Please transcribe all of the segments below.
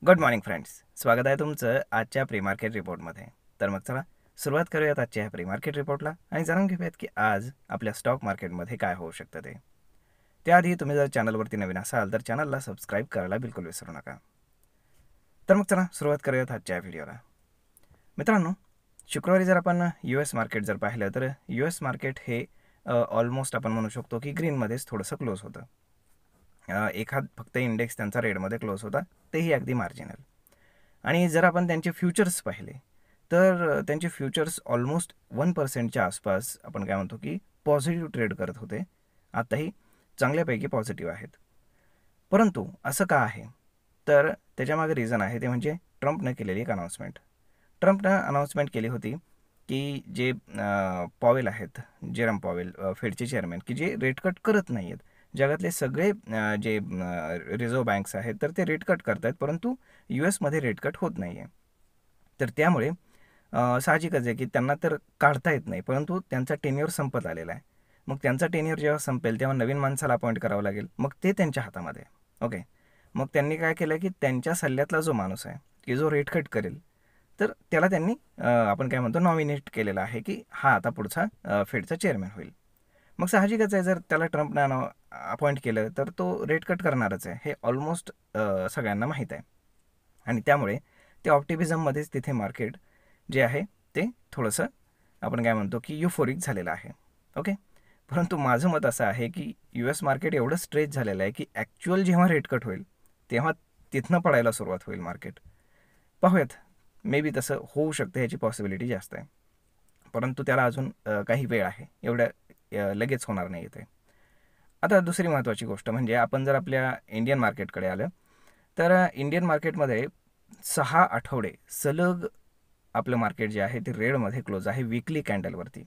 Good morning friends, स्वागत आहे तुमचं आजच्या प्री मार्केट रिपोर्टमध्ये. तर मग चला सुरुवात करूयात आजच्या ह्या प्री मार्केट रिपोर्टला आणि जाणून घेऊयात की आज आपल्या स्टॉक मार्केटमध्ये काय होऊ शकतं ते. त्याआधी तुम्ही जर चॅनलवरती नवीन असाल तर चॅनलला सबस्क्राईब करायला बिलकुल विसरू नका. तर मग चला सुरुवात करूयात आजच्या व्हिडिओला. मित्रांनो, शुक्रवारी जर आपण US मार्केट जर पाहिलं तर US मार्केट हे ऑलमोस्ट आपण म्हणू शकतो की ग्रीनमध्येच थोडंसं क्लोज होतं. एखाद फक्त इंडेक्स त्यांचा रेडमध्ये क्लोज होता, तेही अगदी मार्जिनल. आणि जर आपण त्यांचे फ्युचर्स पाहिले तर त्यांचे फ्युचर्स ऑलमोस्ट 1% आसपास आपण काय म्हणतो की पॉझिटिव्ह ट्रेड करत होते. आताही चांगल्यापैकी पॉझिटिव्ह आहेत. परंतु असं का आहे? तर त्याच्यामागे रिझन आहे, ते म्हणजे ट्रम्पनं केलेली एक अनाऊन्समेंट. ट्रम्पनं अनाऊन्समेंट केली होती की जे पॉवेल आहेत, जेरम पॉवेल, फेडचे चेअरमॅन, की जे रेट कट करत नाही आहेत. जगातले सगळे जे रिझर्व्ह बँक्स आहेत तर ते रेट कट करत आहेत, परंतु US मध्ये रेट कट होत नाही आहे. तर त्यामुळे साहजिकच आहे की त्यांना तर काढता येत नाही, परंतु त्यांचा टेन्युअर संपत आलेला आहे. मग त्यांचा टेन्युअर जेव्हा संपेल तेव्हा नवीन माणसाला अपॉइंट करावं लागेल, मग ते त्यांच्या हातामध्ये आहे. ओके, मग त्यांनी काय केलं की त्यांच्या सल्ल्यातला जो माणूस आहे की जो रेट कट करेल, तर त्याला त्यांनी आपण काय म्हणतो नॉमिनेट केलेलं आहे की हा आता पुढचा फेडचा चेअरमॅन होईल. मग साहजिकच आहे, जर त्याला ट्रम्पनं अपॉइंट केलं तर तो रेट कट करणारच आहे, हे ऑलमोस्ट सगळ्यांना माहीत आहे. आणि त्यामुळे ते ऑप्टिमिझममध्येच तिथे मार्केट जे आहे ते थोडंसं आपण काय म्हणतो की युफोरिक झालेलं आहे. ओके, परंतु माझं मत असं आहे की US मार्केट एवढं स्ट्रेच झालेलं आहे की ॲक्च्युअल जेव्हा रेट कट होईल तेव्हा तिथनं पडायला सुरुवात होईल मार्केट. पाहूयात, मे बी तसं होऊ शकतं, याची पॉसिबिलिटी जास्त आहे. परंतु त्याला अजून काही वेळ आहे, एवढ्या लगेच होणार नाही ते. आता दुसरी महत्त्वाची गोष्ट म्हणजे आपण जर आपल्या इंडियन मार्केटकडे आलं तर इंडियन मार्केटमध्ये 6 आठवडे सलग आपलं मार्केट जे आहे ते रेडमध्ये क्लोज आहे वीकली कॅन्डलवरती.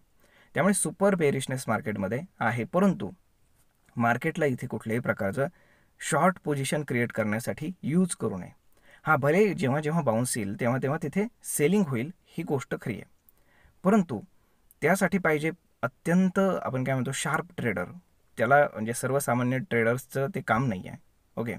त्यामुळे सुपर बेरिशनेस मार्केटमध्ये आहे, परंतु मार्केटला इथे कुठल्याही प्रकारचं शॉर्ट पोझिशन क्रिएट करण्यासाठी यूज करू नये. हां, भले जेव्हा जेव्हा बाउन्स येईल तेव्हा तेव्हा तिथे सेलिंग होईल, ही गोष्ट खरी आहे. परंतु त्यासाठी पाहिजे अत्यंत आपण काय म्हणतो शार्प ट्रेडर. त्याला म्हणजे सर्वसामान्य ट्रेडर्सचं ते काम नाही आहे. ओके,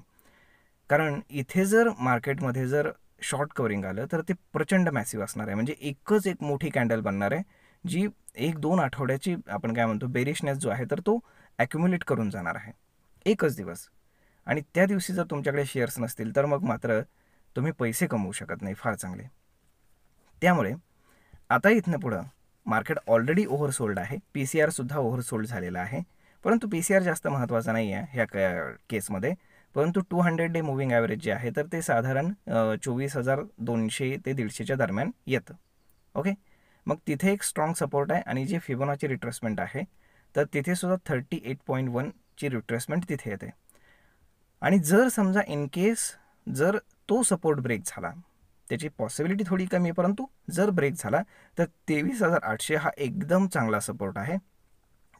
कारण इथे जर मार्केटमध्ये जर शॉर्ट कवरिंग आलं तर ते प्रचंड मॅसिव्ह असणार आहे. म्हणजे एकच एक मोठी कॅन्डल बनणार आहे, जी 1-2 आठवड्याची आपण काय म्हणतो बेरिशनेस जो आहे तर तो ॲक्युम्युलेट करून जाणार आहे एकच दिवस. आणि त्या दिवशी जर तुमच्याकडे शेअर्स नसतील तर मग मात्र तुम्ही पैसे कमवू शकत नाही फार चांगले. त्यामुळे आता इथनं पुढं मार्केट ऑलरेडी ओव्हरसोल्ड आहे, PCRसुद्धा ओव्हरसोल्ड झालेला आहे. परंतु PCR जास्त महत्त्वाचा नाही आहे ह्या केसमध्ये. परंतु 200 डे मूव्हिंग ॲव्हरेज जे आहे तर ते साधारण 24,200 ते 150च्या दरम्यान येतं. ओके, मग तिथे एक स्ट्रॉंग सपोर्ट आहे आणि जे फिबोनाची रिट्रेसमेंट आहे तर तिथे सुद्धा 38.1ची रिट्रेसमेंट तिथे येते. आणि जर समजा इन केस जर तो सपोर्ट ब्रेक झाला, त्याची पॉसिबिलिटी थोडी कमी आहे, परंतु जर ब्रेक झाला तर 23,800 हा एकदम चांगला सपोर्ट आहे.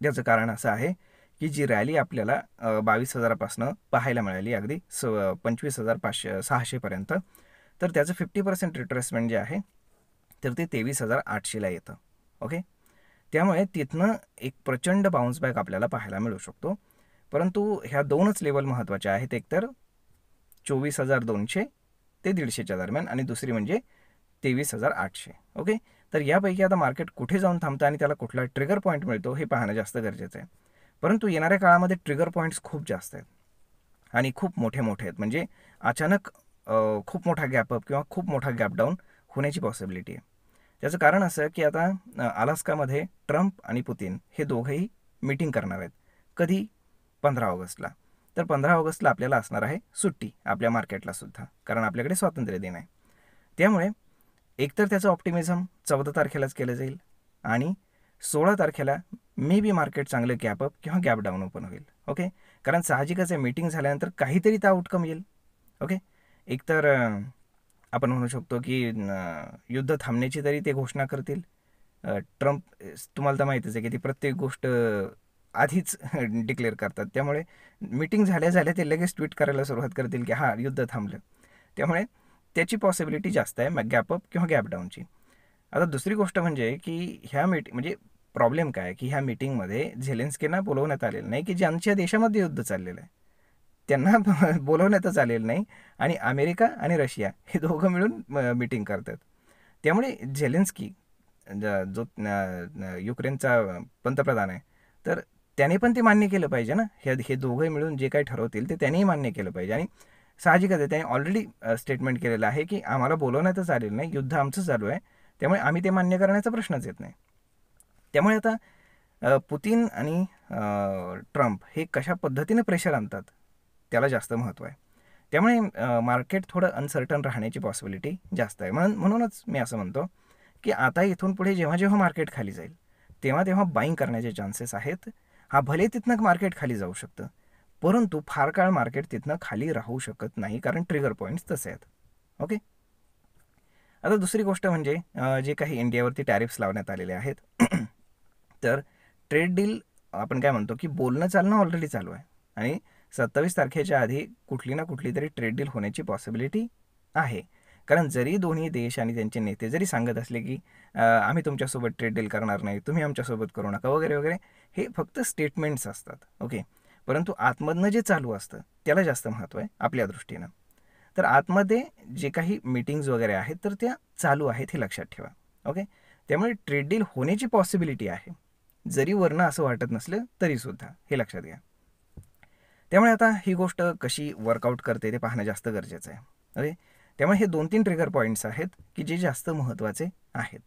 त्याचं कारण असं आहे की जी रॅली आपल्याला 22,000पासून पाहायला मिळाली अगदी 25,500-600पर्यंत, तर त्याचं 50% रिट्रेसमेंट जे आहे तर ते 23,800ला येतं. ओके, त्यामुळे तिथनं एक प्रचंड बाउन्स बॅक आपल्याला पाहायला मिळू शकतो. परंतु ह्या दोनच लेवल महत्त्वाच्या आहेत, एकतर 24,200 ते 150च्या दरम्यान आणि दुसरी म्हणजे 23,800. ओके, तर यापैकी आता मार्केट कुठे जाऊन थांबतं आणि त्याला कुठला ट्रिगर पॉईंट मिळतो हे पाहणं जास्त गरजेचं आहे. परंतु येणाऱ्या काळामध्ये ट्रिगर पॉईंट्स खूप जास्त आहेत आणि खूप मोठे मोठे आहेत. म्हणजे अचानक खूप मोठा गॅपअप किंवा खूप मोठा गॅप डाऊन होण्याची पॉसिबिलिटी आहे. त्याचं कारण असं की आता अलास्कामध्ये ट्रम्प आणि पुतिन हे दोघंही मीटिंग करणार आहेत. कधी? 15 ऑगस्टला. तर 15 ऑगस्टला आपल्याला असणार आहे सुट्टी, आपल्या मार्केटला सुद्धा, कारण आपल्याकडे स्वातंत्र्य दिन आहे. त्यामुळे एकतर त्याचं ऑप्टिमिझम 14 तारखेलाच केलं जाईल आणि 16 तारखेला मे बी मार्केट चांगलं गॅपअप किंवा गॅप डाऊन ओपन होईल. ओके, कारण साहजिकच आहे मीटिंग झाल्यानंतर काहीतरी त्या आउटकम येईल. ओके, एकतर आपण म्हणू शकतो की युद्ध थांबण्याची तरी ते घोषणा करतील. ट्रम्प तुम्हाला तर माहितीच आहे की ती प्रत्येक गोष्ट आधीच डिक्लेअर करतात. त्यामुळे मीटिंग झाल्या झाल्या ते लगेच ट्विट करायला सुरुवात करतील की हां, युद्ध थांबलं. त्यामुळे त्याची पॉसिबिलिटी जास्त आहे गॅपअप किंवा गॅप डाऊनची. आता दुसरी गोष्ट म्हणजे की ह्या म्हणजे प्रॉब्लेम काय की ह्या मीटिंगमध्ये झेलेन्स्कींना बोलवण्यात आलेलं नाही की ज्यांच्या देशामध्ये युद्ध चाललेलं आहे. त्यांना बोलवण्यातच आलेलं नाही आणि अमेरिका आणि रशिया हे दोघं मिळून मीटिंग करतात. त्यामुळे झेलेन्स्की जो युक्रेनचा पंतप्रधान आहे, तर त्याने पण ते मान्य केलं पाहिजे ना. हे दोघे मिळून जे काही ठरवतील ते त्यांनीही मान्य केलं पाहिजे. आणि साहजिकच आहे, त्याने ऑलरेडी स्टेटमेंट केलेलं आहे की आम्हाला बोलवण्यातच आलेलं नाही, युद्ध आमचं चालू आहे, त्यामुळे आम्ही ते मान्य करण्याचा प्रश्नच येत नाही. त्यामुळे आता पुतिन आणि ट्रम्प हे कशा पद्धतीने प्रेशर आणतात त्याला जास्त महत्त्व आहे. त्यामुळे मार्केट थोडं अनसर्टन राहण्याची पॉसिबिलिटी जास्त आहे. म्हणूनच मी असं म्हणतो की आता इथून पुढे जेव्हा जेव्हा मार्केट खाली जाईल तेव्हा तेव्हा बाईंग करण्याचे चान्सेस आहेत. हा भले तिथनं मार्केट खाली जाऊ शकतं, परंतु फार काळ मार्केट तिथनं खाली राहू शकत नाही, कारण ट्रिगर पॉईंट्स तसे आहेत. ओके. आता दुसरी गोष्ट म्हणजे जे काही इंडियावरती टॅरिफ्स लावण्यात आलेले आहेत तर ट्रेड डील आपण काय म्हणतो की बोलणं चालणं ऑलरेडी चालू आहे आणि 27 तारखेच्या आधी कुठली ना कुठली तरी ट्रेड डील होण्याची पॉसिबिलिटी आहे. कारण जरी दोन्ही देश आणि त्यांचे नेते जरी सांगत असले की आम्ही तुमच्यासोबत ट्रेड डील करणार नाही, तुम्ही आमच्यासोबत करू नका वगैरे वगैरे, हे फक्त स्टेटमेंट्स असतात. ओके. परंतु आतमधनं जे चालू असतं त्याला जास्त महत्त्व आहे आपल्या दृष्टीनं. तर आतमध्ये जे काही मीटिंग्ज वगैरे आहेत तर त्या चालू आहेत हे लक्षात ठेवा. ओके. त्यामुळे ट्रेड डील होण्याची पॉसिबिलिटी आहे, जरी वरनं असं वाटत नसलं तरीसुद्धा, हे लक्षात घ्या. त्यामुळे आता ही गोष्ट कशी वर्कआउट करते ते पाहणं जास्त गरजेचं आहे. ओके. त्यामुळे हे 2-3 ट्रिगर पॉईंट्स आहेत की जे जास्त महत्त्वाचे आहेत.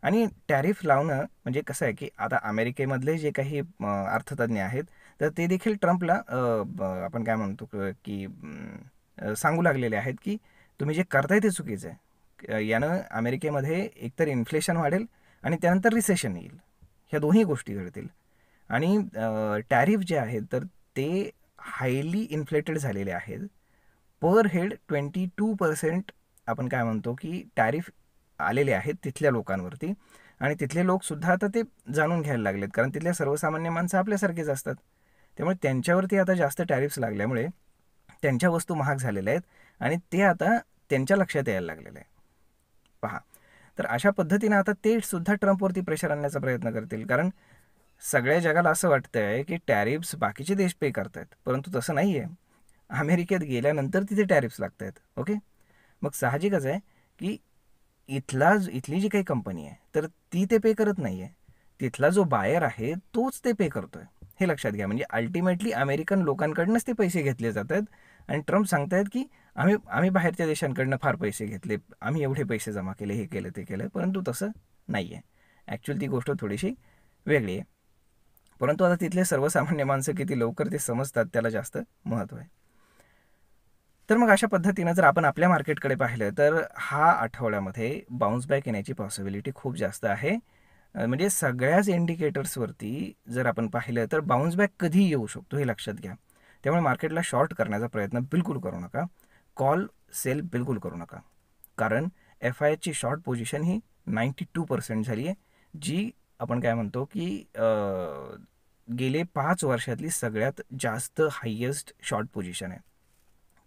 आणि टॅरिफ लावणं म्हणजे कसं आहे की आता अमेरिकेमधले जे काही अर्थतज्ञ आहेत तर ते देखील ट्रम्पला आपण काय म्हणतो की सांगू लागलेले आहेत की तुम्ही जे करताय ते चुकीचं आहे. यानं अमेरिकेमध्ये एकतर इन्फ्लेशन वाढेल आणि त्यानंतर रिसेशन येईल, ह्या दोन्ही गोष्टी घडतील. आणि टॅरिफ जे आहेत तर ते हायली इन्फ्लेटेड झालेले आहेत. पर हेड 22% आपण काय म्हणतो की टॅरिफ आलेले आहेत तिथल्या लोकांवरती. आणि तिथले लोकसुद्धा आता ते जाणून घ्यायला लागलेत, कारण तिथल्या सर्वसामान्य माणसं आपल्यासारखेच असतात. त्यामुळे त्यांच्यावरती आता जास्त टॅरिफ्स लागल्यामुळे त्यांच्या वस्तू महाग झालेल्या आहेत आणि ते आता त्यांच्या लक्षात यायला लागलेलं आहे. पहा, तर अशा पद्धतीनं आता ते सुद्धा ट्रम्पवरती प्रेशर आणण्याचा प्रयत्न करतील, कारण सगळ्या जगाला असं वाटतं आहे की टॅरिफ्स बाकीचे देश पे करत आहेत, परंतु तसं नाही आहे. अमेरिकेत गेल्यानंतर तिथे टॅरिफ्स लागत आहेत. ओके. मग साहजिकच आहे की इथली जी काही कंपनी आहे तर ती ते पे करत नाही आहे, तिथला जो बायर आहे तोच ते पे करतो आहे, हे लक्षात घ्या. म्हणजे अल्टिमेटली अमेरिकन लोकांकडनंच ते पैसे घेतले जात आहेत. आणि ट्रम्प सांगतायत की आम्ही बाहेरच्या देशांकडनं फार पैसे घेतले, आम्ही एवढे पैसे जमा केले, हे केलं ते केलं, परंतु तसं नाही आहे. ॲक्च्युअली ती गोष्ट थोडीशी वेगळी आहे. परंतु आता तिथले सर्वसामान्य माणसं किती लवकर ते समजतात त्याला जास्त महत्त्व आहे. तर मग अशा पद्धतीनं जर आपण आपल्या मार्केटकडे पाहिलं तर हा आठवड्यामध्ये बाउन्स बॅक येण्याची पॉसिबिलिटी खूप जास्त आहे. म्हणजे सगळ्याच इंडिकेटर्सवरती जर आपण पाहिलं तर बाउन्स बॅक कधीही येऊ शकतो, हे लक्षात घ्या. त्यामुळे मार्केटला शॉर्ट करण्याचा प्रयत्न बिलकुल करू नका, कॉल सेल बिलकुल करू नका, कारण FIची शॉर्ट पोझिशन ही 92% झाली आहे, जी आपण काय म्हणतो की गेले 5 वर्षातली सगळ्यात जास्त हायेस्ट शॉर्ट पोझिशन आहे.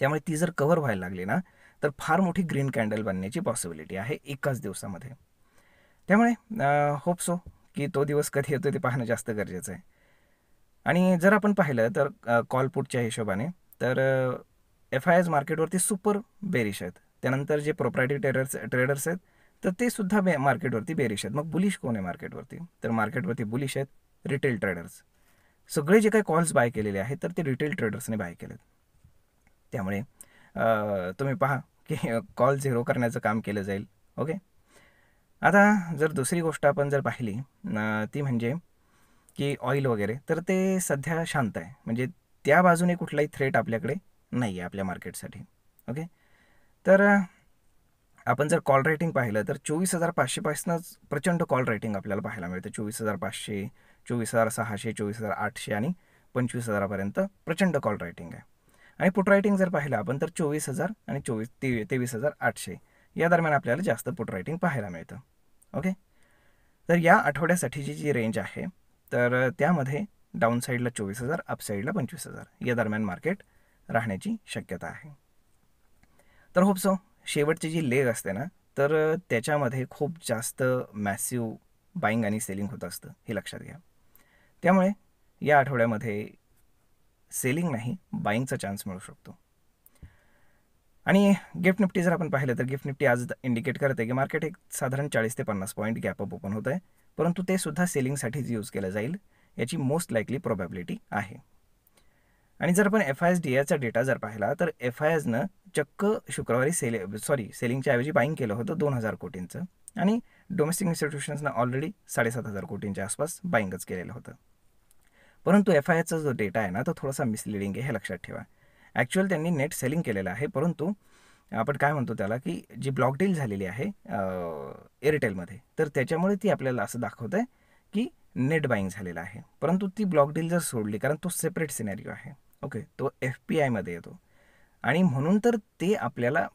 त्यामुळे ती जर कव्हर व्हायला लागली ना तर फार मोठी ग्रीन कॅन्डल बनण्याची पॉसिबिलिटी आहे एकाच दिवसामध्ये. त्यामुळे होप सो की तो दिवस कधी येतो ते पाहणं जास्त गरजेचं आहे. आणि जर आपण पाहिलं तर कॉल पुटच्या हिशोबाने तर FIs मार्केटवरती सुपर बेरिश आहेत. त्यानंतर जे प्रोप्रायटरी ट्रेडर्स आहेत तर ते सुद्धा मार्केटवरती बेरिश आहेत. मग बुलिश कोण आहे मार्केटवरती? तर मार्केटवरती बुलिश आहेत रिटेल ट्रेडर्स. सगळे जे काही कॉल्स बाय केलेले आहेत तर ते रिटेल ट्रेडर्सने बाय केलेत. त्यामुळे तुम्ही पहा की कॉल झिरो करण्याचं काम केलं जाईल. ओके. आता जर दुसरी गोष्ट आपण जर पाहिली ती म्हणजे की ऑइल वगैरे, तर ते सध्या शांत आहे. म्हणजे त्या बाजूने कुठलाही थ्रेट आपल्याकडे नाही आहे आपल्या मार्केटसाठी. ओके. तर आपण जर कॉल रेटिंग पाहिलं तर 24,500 पासूनच प्रचंड कॉल रेटिंग आपल्याला पाहायला मिळतं. 24,500, 24,600, 24,800 आणि 25,000पर्यंत प्रचंड कॉल रेटिंग आहे. आणि पुट रायटिंग जर पाहिलं आपण तर 24,000 आणि 23,800 या दरम्यान आपल्याला जास्त पुट रायटिंग पाहायला मिळतं. ओके. तर या आठवड्यासाठीची जी रेंज आहे तर त्यामध्ये डाऊन साईडला 24,000, अप साईडला 25,000 या दरम्यान मार्केट राहण्याची शक्यता आहे. तर होप सो शेवटची जी लेग असते ना तर त्याच्यामध्ये खूप जास्त मॅसिव्ह बाईंग आणि सेलिंग होत असतं, हे लक्षात घ्या. त्यामुळे या आठवड्यामध्ये सेलिंग नाही बाईंगचा चान्स मिळू शकतो. आणि गिफ्ट निफ्टी जर आपण पाहिलं तर गिफ्ट निफ्टी आज इंडिकेट करते की मार्केट एक साधारण 40 ते 50 पॉईंट गॅप अप ओपन होत आहे, परंतु ते सुद्धा सेलिंगसाठीच यूज केलं जाईल याची मोस्ट लाईकली प्रोबॅबिलिटी आहे. आणि जर आपण FIS-DI डेटा जर पाहिला तर FISनं चक्क शुक्रवारी सेलिंगच्या ऐवजी बाईंग केलं होतं 2,000 कोटींचं आणि डोमेस्टिक इन्स्टिट्यूशन्सनं ऑलरेडी 7,500 कोटींच्या आसपास बाईंगच केलेलं होतं. परंतु FISचा जो डेटा आहे ना तो थोडासा मिसलिडिंग आहे हे लक्षात ठेवा. ॲक्च्युअल त्यांनी नेट सेलिंग केलेलं आहे, परंतु आपण काय म्हणतो त्याला की जी ब्लॉक डील झालेली आहे एअरटेलमध्ये, तर त्याच्यामुळे ती आपल्याला असं दाखवतं आहे की नेट बाईंग झालेलं आहे. परंतु ती ब्लॉक डील जर सोडली, कारण तो सेपरेट सिनॅरिओ आहे, ओके, तो FPIमध्ये येतो आणि म्हणून तर ते आपल्याला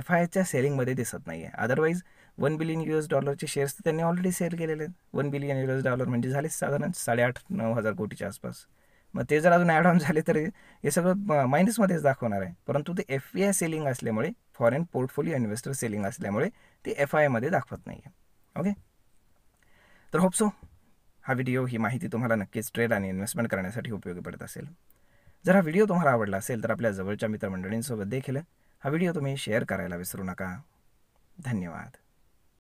FISच्या सेलिंगमध्ये दिसत नाही आहे. अदरवाईज $1 बिलियन शेअर्स त्यांनी ऑलरेडी सेल केलेले आहेत. $1 बिलियन म्हणजे झाले साधारण 8,500-9,000 कोटीच्या आसपास. मग ते जर अजून ॲड ऑन झाले तर हे सगळं मायनसमध्येच दाखवणार आहे. परंतु ते FPI सेलिंग असल्यामुळे, फॉरेन पोर्टफोलिओ इन्व्हेस्टर सेलिंग असल्यामुळे ते FIमध्ये दाखवत नाही आहे. ओके, तर होप सो हा व्हिडिओ, ही माहिती तुम्हाला नक्कीच ट्रेड आणि इन्व्हेस्टमेंट करण्यासाठी उपयोगी पडत असेल. जर हा व्हिडिओ तुम्हाला आवडला असेल तर आपल्या जवळच्या मित्रमंडळींसोबत देखील हा व्हिडिओ तुम्ही शेअर करायला विसरू नका. धन्यवाद.